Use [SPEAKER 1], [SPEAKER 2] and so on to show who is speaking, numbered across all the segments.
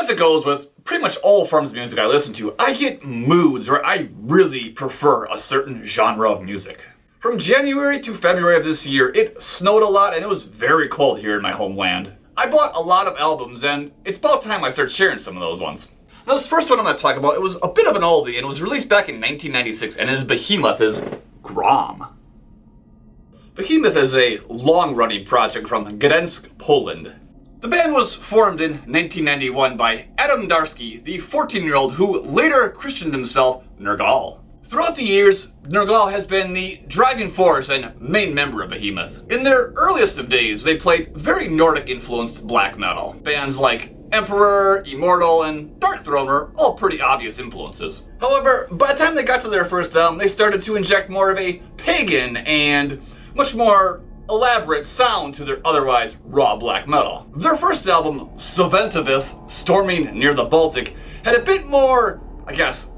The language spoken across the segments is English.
[SPEAKER 1] As it goes with pretty much all forms of music I listen to, I get moods where I really prefer a certain genre of music. From January to February of this year, it snowed a lot and it was very cold here in my homeland. I bought a lot of albums and it's about time I start sharing some of those ones. Now this first one I'm going to talk about, it was a bit of an oldie and it was released back in 1996 and it is Behemoth's Grom. Behemoth is a long-running project from Gdańsk, Poland. The band was formed in 1991 by Adam Darski, the 14-year-old who later christened himself Nergal. Throughout the years, Nergal has been the driving force and main member of Behemoth. In their earliest of days, they played very Nordic-influenced black metal. Bands like Emperor, Immortal, and Darkthrone are all pretty obvious influences. However, by the time they got to their first album, they started to inject more of a pagan and much more elaborate sound to their otherwise raw black metal. Their first album, Soventovith, Storming Near the Baltic, had a bit more,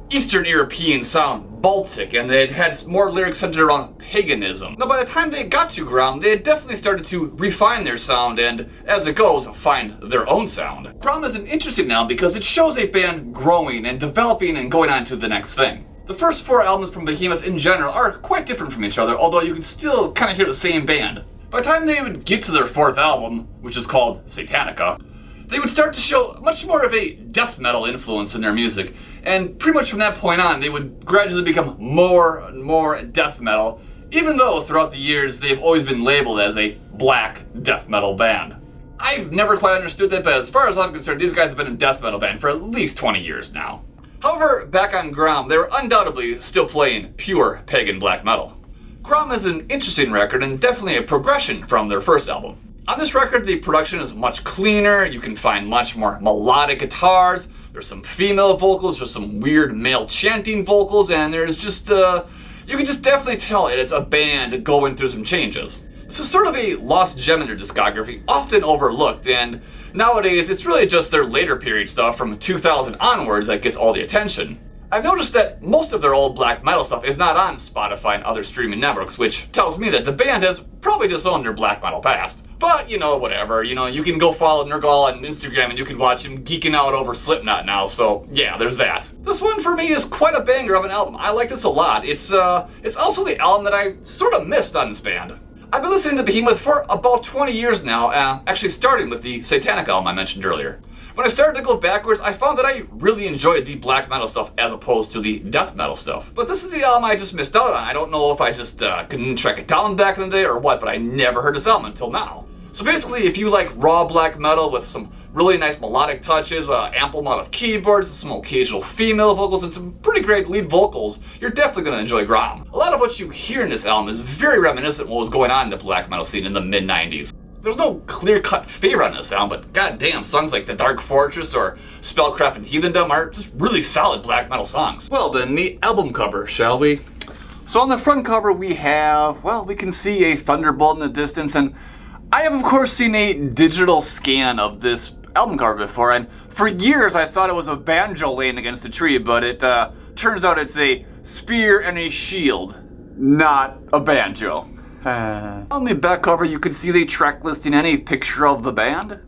[SPEAKER 1] Eastern European sound, Baltic, and it had more lyrics centered around paganism. Now by the time they got to Grom, they had definitely started to refine their sound and, as it goes, find their own sound. Grom is an interesting album because it shows a band growing and developing and going on to the next thing. The first 4 albums from Behemoth in general are quite different from each other, although you can still kind of hear the same band. By the time they would get to their 4th album, which is called Satanica, they would start to show much more of a death metal influence in their music, and pretty much from that point on, they would gradually become more and more death metal, even though throughout the years they've always been labeled as a black death metal band. I've never quite understood that, but as far as I'm concerned, these guys have been a death metal band for at least 20 years now. However, back on Grom, they were undoubtedly still playing pure pagan black metal. Grom is an interesting record and definitely a progression from their first album. On this record, the production is much cleaner, you can find much more melodic guitars, there's some female vocals, there's some weird male chanting vocals, and there's just, you can just definitely tell it's a band going through some changes. This is sort of a lost gem in their discography, often overlooked, and nowadays it's really just their later period stuff from 2000 onwards that gets all the attention. I've noticed that most of their old black metal stuff is not on Spotify and other streaming networks, which tells me that the band has probably disowned their black metal past. But, whatever, you can go follow Nergal on Instagram and you can watch him geeking out over Slipknot now, so yeah, there's that. This one for me is quite a banger of an album. I like this a lot. It's also the album that I sort of missed on this band. I've been listening to Behemoth for about 20 years now, actually starting with the Satanic album I mentioned earlier. When I started to go backwards, I found that I really enjoyed the black metal stuff as opposed to the death metal stuff. But this is the album I just missed out on. I don't know if I just couldn't track it down back in the day or what, but I never heard this album until now. So basically, if you like raw black metal with some really nice melodic touches, ample amount of keyboards, some occasional female vocals, and some pretty great lead vocals, you're definitely going to enjoy Grom. A lot of what you hear in this album is very reminiscent of what was going on in the black metal scene in the mid-90s. There's no clear-cut favorite on this album, but goddamn, songs like The Dark Fortress or Spellcraft and Heathendom are just really solid black metal songs. Well then, the album cover, shall we? So on the front cover we have, we can see a thunderbolt in the distance, and I have of course seen a digital scan of this album cover before, and for years I thought it was a banjo laying against a tree, but it turns out it's a spear and a shield, not a banjo. On the back cover you can see the track listing and a picture of the band.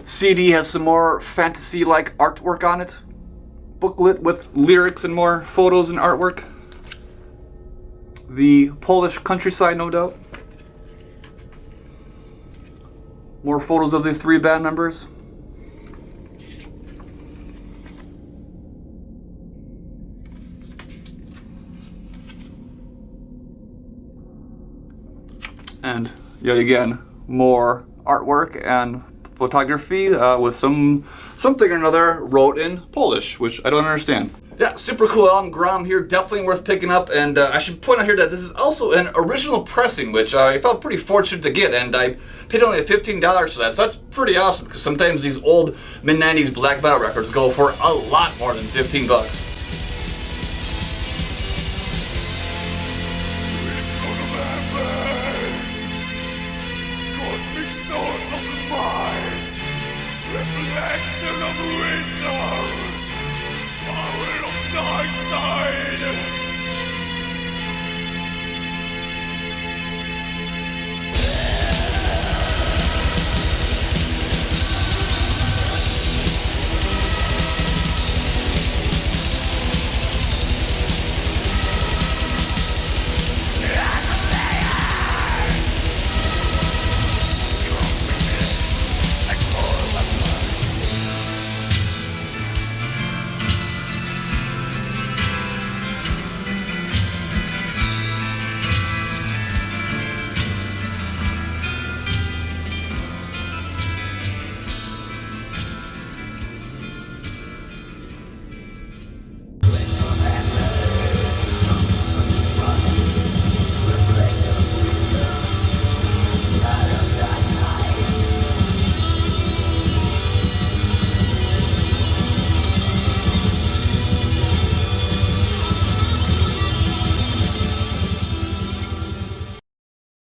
[SPEAKER 1] CD has some more fantasy-like artwork on it. Booklet with lyrics and more photos and artwork. The Polish countryside, no doubt. More photos of the 3 band members. And yet again, more artwork and photography with something or another wrote in Polish, which I don't understand. Yeah, super cool album, Grom here, definitely worth picking up, and I should point out here that this is also an original pressing, which I felt pretty fortunate to get, and I paid only $15 for that, so that's pretty awesome, because sometimes these old mid-90s black metal records go for a lot more than 15 bucks.
[SPEAKER 2] Cosmic source of the mind, reflection of